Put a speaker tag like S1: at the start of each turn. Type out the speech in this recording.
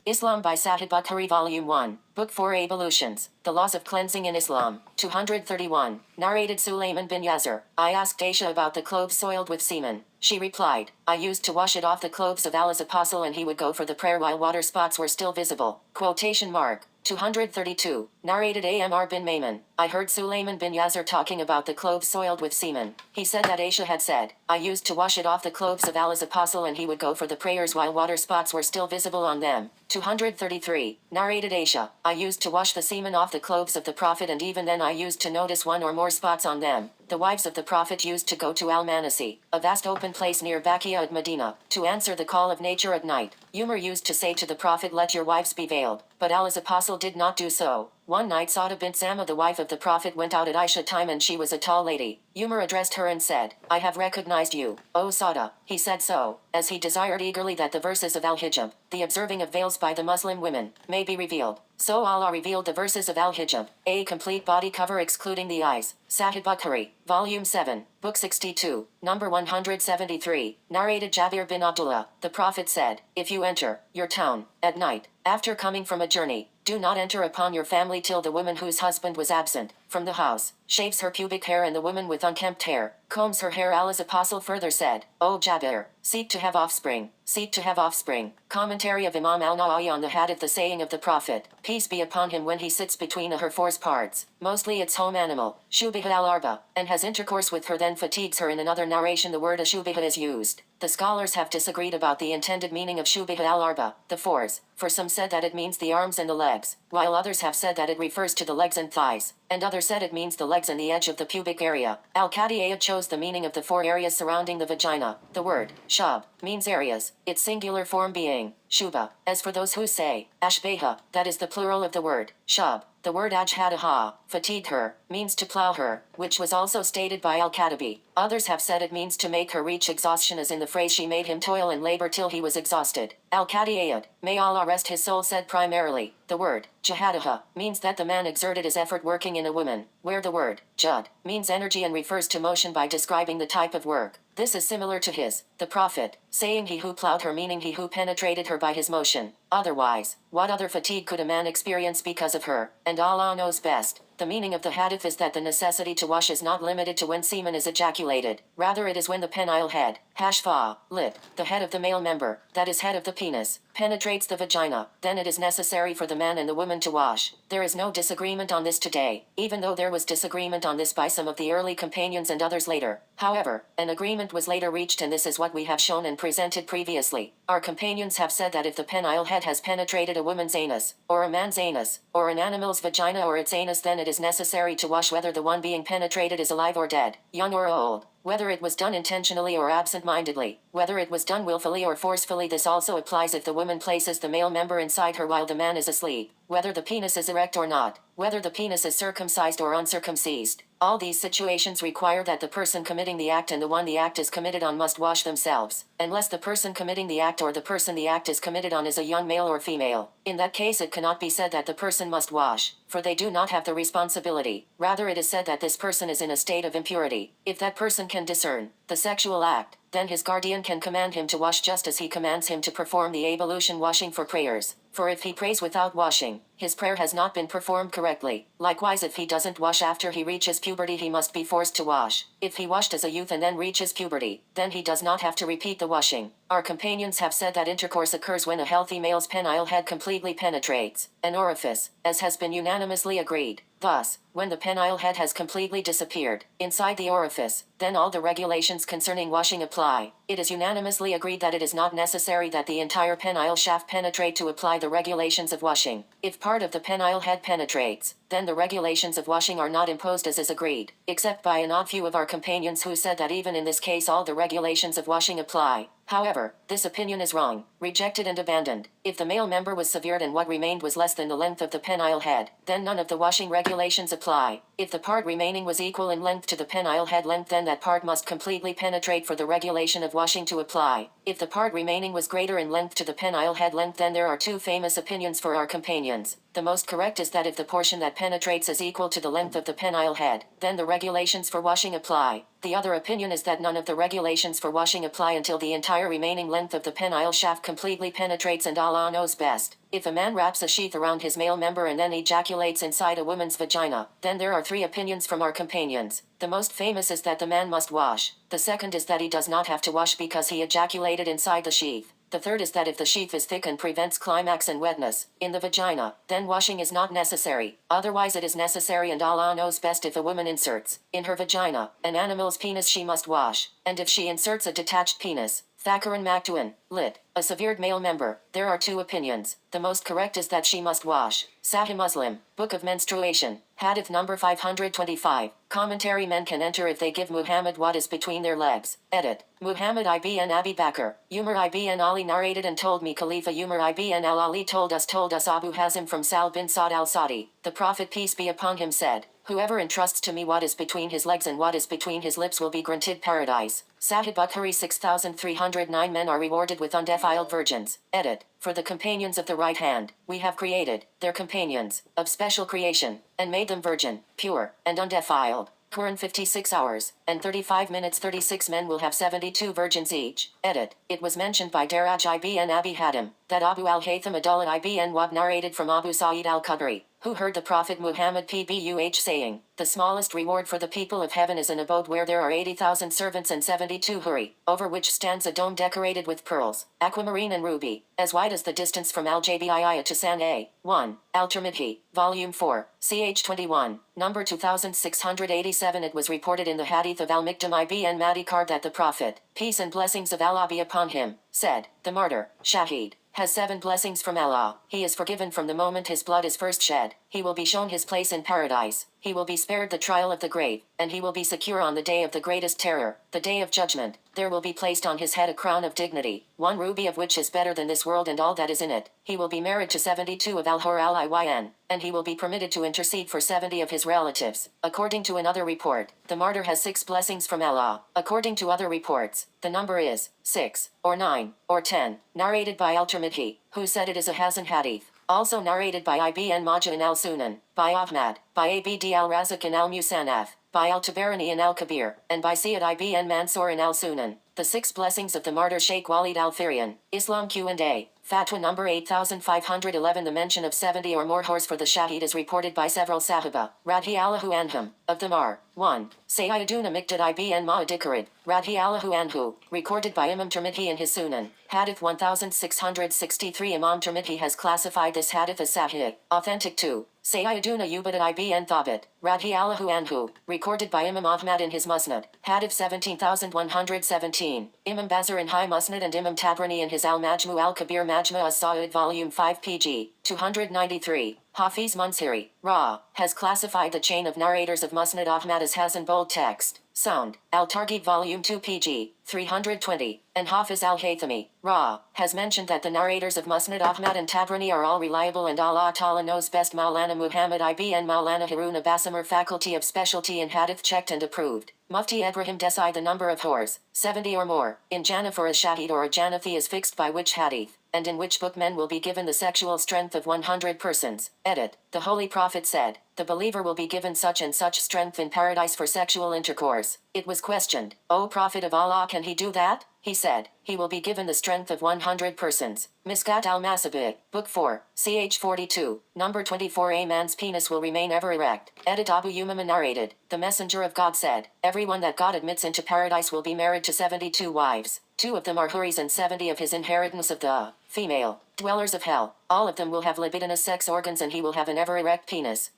S1: Islam by Sahih Buhari Volume 1, Book 4 Ablutions, The Laws of Cleansing in Islam, 231, Narrated Sulaiman bin Yazir. I asked Aisha about the clothes soiled with semen. She replied, I used to wash it off the clothes of Allah's apostle and he would go for the prayer while water spots were still visible. Quotation mark. 232, Narrated Amr bin Maymun. I heard Sulaiman bin Yazir talking about the clothes soiled with semen. He said that Aisha had said, I used to wash it off the clothes of Allah's apostle and he would go for the prayers while water spots were still visible on them. 233, Narrated Aisha. I used to wash the semen off the clothes of the Prophet and even then I used to notice one or more spots on them. The wives of the Prophet used to go to Al-Manasi, a vast open place near Bakia at Medina, to answer the call of nature at night. Umar used to say to the Prophet, let your wives be veiled, but Allah's apostle did not do so. One night Sauda bint Sama, the wife of the Prophet, went out at Aisha time and she was a tall lady. Umar addressed her and said, I have recognized you, O Sauda. He said so, as he desired eagerly that the verses of Al-Hijab, the observing of veils by the Muslim women, may be revealed. So Allah revealed the verses of Al-Hijab, a complete body cover excluding the eyes. Sahih Buhari, Volume 7, Book 62, Number 173, Narrated Jabir bin Abdullah. The Prophet said, if you enter your town at night, after coming from a journey, do not enter upon your family till the woman whose husband was absent from the house shaves her pubic hair and the woman with unkempt hair combs her hair. Allah's apostle further said, O Jabir, seek to have offspring, seek to have offspring. Commentary of Imam al-Nawawi on the Hadith. The saying of the Prophet, peace be upon him, when he sits between her four's parts, mostly its home animal, Shubiha al-Arba, and has intercourse with her then fatigues her. In another narration the word ashubiha is used. The scholars have disagreed about the intended meaning of Shubiha al-Arba, the fours, for some said that it means the arms and the legs, while others have said that it refers to the legs and thighs, and others said it means the legs and the edge of the pubic area. Al-Qadiyah chose the meaning of the four areas surrounding the vagina. The word, shab, means areas, its singular form being, shuba. As for those who say, ashbeha, that is the plural of the word, shab. The word ajhadaha, fatigue her, means to plow her, which was also stated by Al-Katabi. Others have said it means to make her reach exhaustion, as in the phrase she made him toil and labor till he was exhausted. Al-Qadiyah, may Allah rest his soul, said primarily, the word, jahadaha, means that the man exerted his effort working in a woman, where the word, jud, means energy and refers to motion by describing the type of work. This is similar to his, the Prophet, saying he who plowed her, meaning he who penetrated her by his motion. Otherwise, what other fatigue could a man experience because of her? And Allah knows best. The meaning of the hadith is that the necessity to wash is not limited to when semen is ejaculated. Rather, it is when the penile head, hashfa, lip, the head of the male member, that is head of the penis, penetrates the vagina. Then it is necessary for the man and the woman to wash. There is no disagreement on this today, even though there was disagreement on this by some of the early companions and others later. However, an agreement was later reached, and this is what we have shown and presented previously. Our companions have said that if the penile head has penetrated a woman's anus, or a man's anus, or an animal's vagina or its anus, then it is necessary to wash whether the one being penetrated is alive or dead, young or old, whether it was done intentionally or absent-mindedly, whether it was done willfully or forcefully. This also applies if the woman places the male member inside her while the man is asleep, whether the penis is erect or not, whether the penis is circumcised or uncircumcised. All these situations require that the person committing the act and the one the act is committed on must wash themselves, unless the person committing the act or the person the act is committed on is a young male or female. In that case it cannot be said that the person must wash, for they do not have the responsibility. Rather, it is said that this person is in a state of impurity. If that person can discern the sexual act, then his guardian can command him to wash, just as he commands him to perform the ablution washing for prayers. For if he prays without washing, his prayer has not been performed correctly. Likewise, if he doesn't wash after he reaches puberty, he must be forced to wash. If he washed as a youth and then reaches puberty, then he does not have to repeat the washing. Our companions have said that intercourse occurs when a healthy male's penile head completely penetrates an orifice, as has been unanimously agreed. Thus, when the penile head has completely disappeared inside the orifice, then all the regulations concerning washing apply. It is unanimously agreed that it is not necessary that the entire penile shaft penetrate to apply the regulations of washing. If part of the penile head penetrates, then the regulations of washing are not imposed, as is agreed, except by an odd few of our companions who said that even in this case all the regulations of washing apply. However, this opinion is wrong, rejected and abandoned. If the male member was severed and what remained was less than the length of the penile head, then none of the washing regulations apply. If the part remaining was equal in length to the penile head length, then that part must completely penetrate for the regulation of washing to apply. If the part remaining was greater in length to the penile head length, then there are two famous opinions for our companions. The most correct is that if the portion that penetrates is equal to the length of the penile head, then the regulations for washing apply. The other opinion is that none of the regulations for washing apply until the entire remaining length of the penile shaft completely penetrates, and Allah knows best. If a man wraps a sheath around his male member and then ejaculates inside a woman's vagina, then there are three opinions from our companions. The most famous is that the man must wash. The second is that he does not have to wash because he ejaculated inside the sheath. The third is that if the sheath is thick and prevents climax and wetness in the vagina, then washing is not necessary. Otherwise it is necessary, and Allah knows best. If a woman inserts in her vagina an animal's penis, she must wash. And if she inserts a detached penis, Thakaran Maktuan, lit. A severed male member, there are two opinions. The most correct is that she must wash. Sahih Muslim, Book of Menstruation, Hadith number 525. Commentary: men can enter if they give Muhammad what is between their legs. Edit. Muhammad ibn Abi Bakr, Umar ibn Ali narrated and told me Khalifa Umar ibn al-Ali told us Abu Hazim from Sal bin Sa'd al-Sadi. The Prophet, peace be upon him, said, whoever entrusts to me what is between his legs and what is between his lips will be granted paradise. Sahih Buhari 6309. Men are rewarded with undefiled virgins. Edit. For the companions of the right hand, we have created their companions of special creation, and made them virgin, pure, and undefiled. Quran 56 hours, and 35 minutes. 36 men will have 72 virgins each. Edit. It was mentioned by Daraj ibn Abi Hatim, that Abu al-Haytham Adullah ibn Wab narrated from Abu Sa'id al-Khudri, who heard the Prophet Muhammad pbuh saying, the smallest reward for the people of heaven is an abode where there are 80,000 servants and 72 huri, over which stands a dome decorated with pearls, aquamarine and ruby, as wide as the distance from Al-Jabiya to San A. 1. Al-Tirmidhi, Volume 4, ch 21, number 2687. It was reported in the Hadith of Al-Mikdam ibn Madikar that the Prophet, peace and blessings of Allah be upon him, said, the martyr, Shahid, has 7 blessings from Allah. He is forgiven from the moment his blood is first shed. He will be shown his place in paradise. He will be spared the trial of the grave, and he will be secure on the day of the greatest terror, the day of judgment. There will be placed on his head a crown of dignity, 1 ruby of which is better than this world and all that is in it. He will be married to 72 of Al-Hur al-Iyn, and he will be permitted to intercede for 70 of his relatives. According to another report, the martyr has 6 blessings from Allah. According to other reports, the number is 6, or 9, or 10. Narrated by Al-Tirmidhi, who said it is a Hasan Hadith. Also narrated by Ibn Majah in Al-Sunan, by Ahmad, by Abd al-Razak in Al-Musannaf, by Al-Tabarani in Al-Kabir, and by Sayyid ibn Mansur in Al-Sunan. The 6 blessings of the martyr Sheikh Walid al-Firian, Islam Q&A. Fatwa number 8511. The mention of 70 or more hors for the Shahid is reported by several Sahaba, radhiyallahu anhum. Of them are 1. Sayyiduna Miqdad ibn Ma'adikarid, radhiyallahu anhu, recorded by Imam Tirmidhi in his Sunan, Hadith 1663. Imam Tirmidhi has classified this hadith as Sahih, authentic too. Sayyiduna Ubadah ibn Thabit, radhiyallahu anhu, recorded by Imam Ahmad in his Musnad, Hadith 17117, Imam Bazar in High Musnad, and Imam Tabrani in his Al-Majmu al-Kabir Majma as-Sa'id Volume 5 pg. 293. Hafiz Mansiri, Ra, has classified the chain of narrators of Musnad Ahmad as has in bold text, sound, Al-Targhib Volume 2 pg. 320, and Hafiz al-Haythami, Ra, has mentioned that the narrators of Musnad Ahmad and Tabrani are all reliable, and Allah Ta'ala knows best. Maulana Muhammad ibn Maulana Harun Abasimar, Faculty of Specialty in Hadith, checked and approved. Mufti Ibrahim Desai. The number of hors, 70 or more, in Jannah for a Shahid or a Janafi is fixed by which hadith, and in which book men will be given the sexual strength of 100 persons. Edit. The Holy Prophet said, the believer will be given such and such strength in paradise for sexual intercourse. It was questioned, O Prophet of Allah, can he do that? He said, he will be given the strength of 100 persons. Miskat al-Masabih, Book 4, ch 42, number 24. A man's penis will remain ever erect. Edit. Abu Umama narrated, the Messenger of God said, everyone that God admits into paradise will be married to 72 wives. 2 of them are huris, and 70 of his inheritance of the female dwellers of hell. All of them will have libidinous sex organs, and he will have an ever erect penis.